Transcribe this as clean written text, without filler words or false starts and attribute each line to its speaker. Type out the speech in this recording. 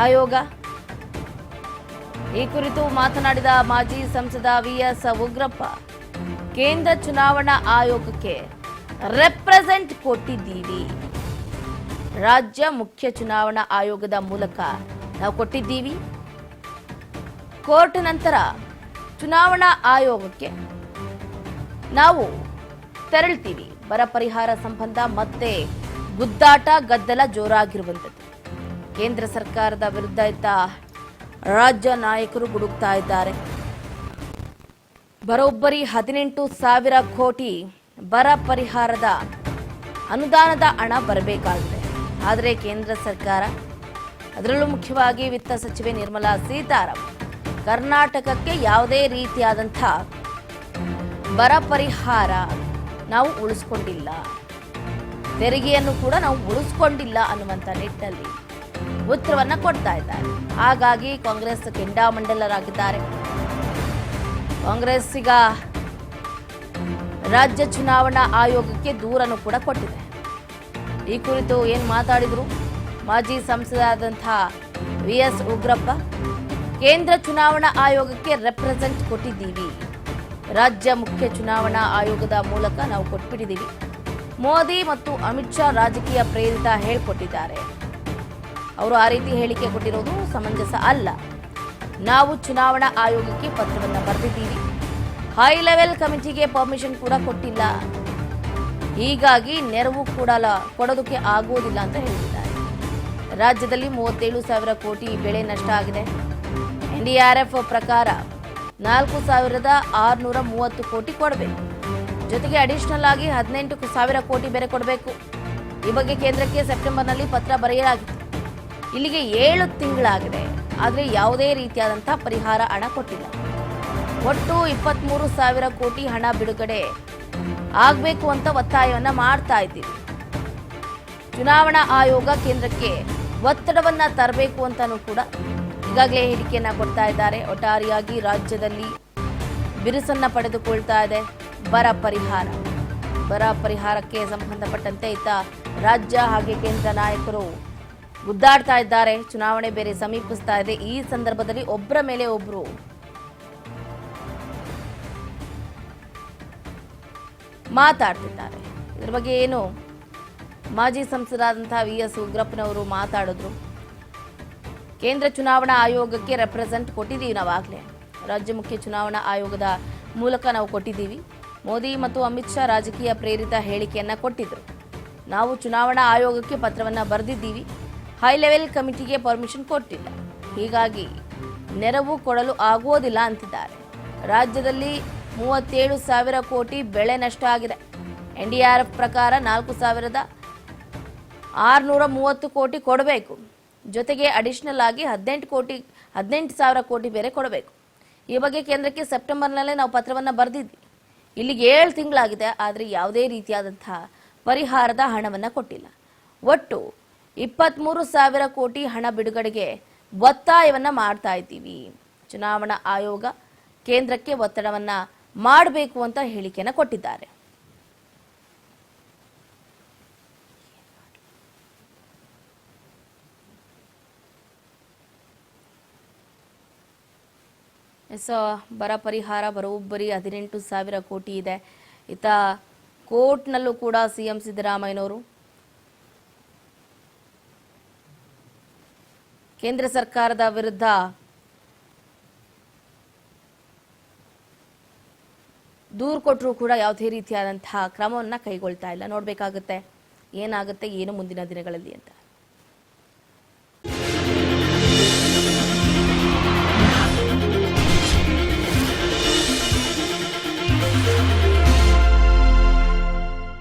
Speaker 1: ಆಯೋಗ ಈ ಕುರಿತು ಮಾತನಾಡಿದ ಮಾಜಿ ಸಂಸದ ವಿಎಸ್ ಉಗ್ರಪ್ಪ, ಕೇಂದ್ರ ಚುನಾವಣಾ ಆಯೋಗಕ್ಕೆ ರೆಪ್ರೆಸೆಂಟ್ ಕೊಟ್ಟಿದ್ದೀವಿ. ರಾಜ್ಯ ಮುಖ್ಯ ಚುನಾವಣಾ ಆಯೋಗದ ಮೂಲಕ ನಾವು ಕೊಟ್ಟಿದ್ದೀವಿ. ಕೋರ್ಟ್ ನಂತರ ಚುನಾವಣಾ ಆಯೋಗಕ್ಕೆ ನಾವು ತೆರಳ್ತೀವಿ. ಬರ ಪರಿಹಾರ ಸಂಬಂಧ ಮತ್ತೆ ಗುದ್ದಾಟ ಗದ್ದಲ ಜೋರಾಗಿರುವಂಥದ್ದು. ಕೇಂದ್ರ ಸರ್ಕಾರದ ವಿರುದ್ಧ ಇದ್ದ ರಾಜ್ಯ ನಾಯಕರು ಗುಡುಕ್ತಾ ಇದ್ದಾರೆ. ಬರೋಬ್ಬರಿ 18,000 ಕೋಟಿ ಬರ ಪರಿಹಾರದ ಅನುದಾನದ ಹಣ ಬರಬೇಕಾಗಿದೆ. ಆದರೆ ಕೇಂದ್ರ ಸರ್ಕಾರ, ಅದರಲ್ಲೂ ಮುಖ್ಯವಾಗಿ ವಿತ್ತ ಸಚಿವೆ ನಿರ್ಮಲಾ ಸೀತಾರಾಮನ್, ಕರ್ನಾಟಕಕ್ಕೆ ಯಾವುದೇ ರೀತಿಯಾದಂಥ ಬರ ಪರಿಹಾರ ನಾವು ಉಳಿಸ್ಕೊಂಡಿಲ್ಲ, ತೆರಿಗೆಯನ್ನು ಕೂಡ ನಾವು ಉಳಿಸ್ಕೊಂಡಿಲ್ಲ ಅನ್ನುವಂಥ ನಿಟ್ಟಿನಲ್ಲಿ ಉತ್ತರವನ್ನ ಕೊಡ್ತಾ ಇದ್ದಾರೆ. ಹಾಗಾಗಿ ಕಾಂಗ್ರೆಸ್ ಕೆಂಡಾಮಂಡಲರಾಗಿದ್ದಾರೆ. ಕಾಂಗ್ರೆಸ್ ಈಗ ರಾಜ್ಯ ಚುನಾವಣಾ ಆಯೋಗಕ್ಕೆ ದೂರನ್ನು ಕೂಡ ಕೊಟ್ಟಿದೆ. ಈ ಕುರಿತು ಏನು ಮಾತಾಡಿದ್ರು ಮಾಜಿ ಸಂಸದರಾದಂತಹ ವಿಎಸ್ ಉಗ್ರಪ್ಪ, ಕೇಂದ್ರ ಚುನಾವಣಾ ಆಯೋಗಕ್ಕೆ ರೆಪ್ರೆಸೆಂಟ್ ಕೊಟ್ಟಿದ್ದೀವಿ. ರಾಜ್ಯ ಮುಖ್ಯ ಚುನಾವಣಾ ಆಯೋಗದ ಮೂಲಕ ನಾವು ಕೊಟ್ಬಿಟ್ಟಿದ್ದೀವಿ. ಮೋದಿ ಮತ್ತು ಅಮಿತ್ ಶಾ ರಾಜಕೀಯ ಪ್ರೇರಿತ ಹೇಳಿಕೊಟ್ಟಿದ್ದಾರೆ. ಅವರು ಆ ರೀತಿ ಹೇಳಿಕೆ ಕೊಟ್ಟಿರೋದು ಸಮಂಜಸ ಅಲ್ಲ. ನಾವು ಚುನಾವಣಾ ಆಯೋಗಕ್ಕೆ ಪತ್ರವನ್ನು ಬರೆದಿದ್ದೀವಿ. ಹೈ ಲೆವೆಲ್ ಕಮಿಟಿಗೆ ಪರ್ಮಿಷನ್ ಕೂಡ ಕೊಟ್ಟಿಲ್ಲ. ಹೀಗಾಗಿ ನೆರವು ಕೂಡ ಕೊಡೋದಕ್ಕೆ ಆಗುವುದಿಲ್ಲ ಅಂತ ಹೇಳಿದ್ದಾರೆ. ರಾಜ್ಯದಲ್ಲಿ 37,000 ಕೋಟಿ ಬೆಳೆ ನಷ್ಟ ಆಗಿದೆ. ಎನ್ಡಿಆರ್ಎಫ್ ಪ್ರಕಾರ 4,630 ಕೋಟಿ ಕೊಡಬೇಕು. ಜೊತೆಗೆ ಅಡಿಷನಲ್ ಆಗಿ 18,000 ಕೋಟಿ ಬೇರೆ ಕೊಡಬೇಕು. ಈ ಬಗ್ಗೆ ಕೇಂದ್ರಕ್ಕೆ ಸೆಪ್ಟೆಂಬರ್ನಲ್ಲಿ ಪತ್ರ ಬರೆಯಲಾಗಿತ್ತು. ಇಲ್ಲಿಗೆ 7 ತಿಂಗಳಾಗಿದೆ. ಆದರೆ ಯಾವುದೇ ರೀತಿಯಾದಂಥ ಪರಿಹಾರ ಹಣ ಕೊಟ್ಟಿಲ್ಲ. ಒಟ್ಟು 23,000 ಕೋಟಿ ಹಣ ಬಿಡುಗಡೆ ಆಗಬೇಕು ಅಂತ ಒತ್ತಾಯವನ್ನ ಮಾಡ್ತಾ ಇದ್ದೀವಿ. ಚುನಾವಣಾ ಆಯೋಗ ಕೇಂದ್ರಕ್ಕೆ ಒತ್ತಡವನ್ನ ತರಬೇಕು ಅಂತಾನೂ ಕೂಡ ಈಗಾಗಲೇ ಹೇಳಿಕೆಯನ್ನ ಕೊಡ್ತಾ ಇದ್ದಾರೆ. ಒಟ್ಟಾರೆಯಾಗಿ ರಾಜ್ಯದಲ್ಲಿ ಬಿರುಸನ್ನ ಪಡೆದುಕೊಳ್ತಾ ಇದೆ ಬರ ಪರಿಹಾರ. ಬರ ಪರಿಹಾರಕ್ಕೆ ಸಂಬಂಧಪಟ್ಟಂತೆ ಇತ್ತ ರಾಜ್ಯ ಹಾಗೆ ಕೇಂದ್ರ ನಾಯಕರು ಗುದ್ದಾಡ್ತಾ ಇದ್ದಾರೆ. ಚುನಾವಣೆ ಬೇರೆ ಸಮೀಪಿಸ್ತಾ ಇದೆ. ಈ ಸಂದರ್ಭದಲ್ಲಿ ಒಬ್ಬರ ಮೇಲೆ ಒಬ್ರು ಮಾತಾಡ್ತಿದ್ದಾರೆ. ಇದರ ಬಗ್ಗೆ ಏನು ಮಾಜಿ ಸಂಸದರಾದಂತಹ ವಿಎಸ್ ಉಗ್ರಪ್ಪನವರು ಮಾತಾಡಿದ್ರು. ಕೇಂದ್ರ ಚುನಾವಣಾ ಆಯೋಗಕ್ಕೆ ರೆಪ್ರೆಸೆಂಟ್ ಕೊಟ್ಟಿದ್ದೀವಿ. ನಾವಾಗಲೇ ರಾಜ್ಯ ಮುಖ್ಯ ಚುನಾವಣಾ ಆಯೋಗದ ಮೂಲಕ ನಾವು ಕೊಟ್ಟಿದ್ದೀವಿ. ಮೋದಿ ಮತ್ತು ಅಮಿತ್ ಶಾ ರಾಜಕೀಯ ಪ್ರೇರಿತ ಹೇಳಿಕೆಯನ್ನ ಕೊಟ್ಟಿದ್ರು. ನಾವು ಚುನಾವಣಾ ಆಯೋಗಕ್ಕೆ ಪತ್ರವನ್ನು ಬರೆದಿದ್ದೀವಿ. ಹೈ ಲೆವೆಲ್ ಕಮಿಟಿಗೆ ಪರ್ಮಿಷನ್ ಕೊಟ್ಟಿಲ್ಲ. ಹೀಗಾಗಿ ನೆರವು ಕೊಡಲು ಆಗುವುದಿಲ್ಲ ಅಂತಿದ್ದಾರೆ. ರಾಜ್ಯದಲ್ಲಿ 37,000 ಕೋಟಿ ಬೆಳೆ ನಷ್ಟ ಆಗಿದೆ. ಎನ್ಡಿಆರ್ಎಫ್ ಪ್ರಕಾರ 4,630 ಕೋಟಿ ಕೊಡಬೇಕು. ಜೊತೆಗೆ ಅಡಿಷನಲ್ ಆಗಿ 18,000 ಕೋಟಿ ಬೇರೆ ಕೊಡಬೇಕು. ಈ ಬಗ್ಗೆ ಕೇಂದ್ರಕ್ಕೆ ಸೆಪ್ಟೆಂಬರ್ನಲ್ಲೇ ನಾವು ಪತ್ರವನ್ನು ಬರೆದಿದ್ವಿ. ಇಲ್ಲಿಗೆ 7 ತಿಂಗಳಾಗಿದೆ. ಆದರೆ ಯಾವುದೇ ರೀತಿಯಾದಂತಹ ಪರಿಹಾರದ ಹಣವನ್ನು ಕೊಟ್ಟಿಲ್ಲ. ಒಟ್ಟು 23,000 ಕೋಟಿ ಹಣ ಬಿಡುಗಡೆಗೆ ಒತ್ತಾಯವನ್ನ ಮಾಡ್ತಾ ಇದ್ದೀವಿ. ಚುನಾವಣಾ ಆಯೋಗ ಕೇಂದ್ರಕ್ಕೆ ಒತ್ತಡವನ್ನ ಮಾಡಬೇಕು ಅಂತ ಹೇಳಿಕೆಯನ್ನು ಕೊಟ್ಟಿದ್ದಾರೆ. ಬರ ಪರಿಹಾರ ಬರೋಬ್ಬರಿ 18,000 ಕೋಟಿ ಇದೆ. ಇತ್ತ ಕೋರ್ಟ್ನಲ್ಲೂ ಕೂಡ ಸಿಎಂ ಸಿದ್ದರಾಮಯ್ಯನವರು ಕೇಂದ್ರ ಸರ್ಕಾರದ ವಿರುದ್ಧ ದೂರು ಕೊಟ್ಟರೂ ಕೂಡ ಯಾವುದೇ ರೀತಿಯಾದಂತಹ ಕ್ರಮವನ್ನು ಕೈಗೊಳ್ತಾ ಇಲ್ಲ. ನೋಡಬೇಕಾಗುತ್ತೆ ಏನಾಗುತ್ತೆ ಏನು ಮುಂದಿನ ದಿನಗಳಲ್ಲಿ ಅಂತ.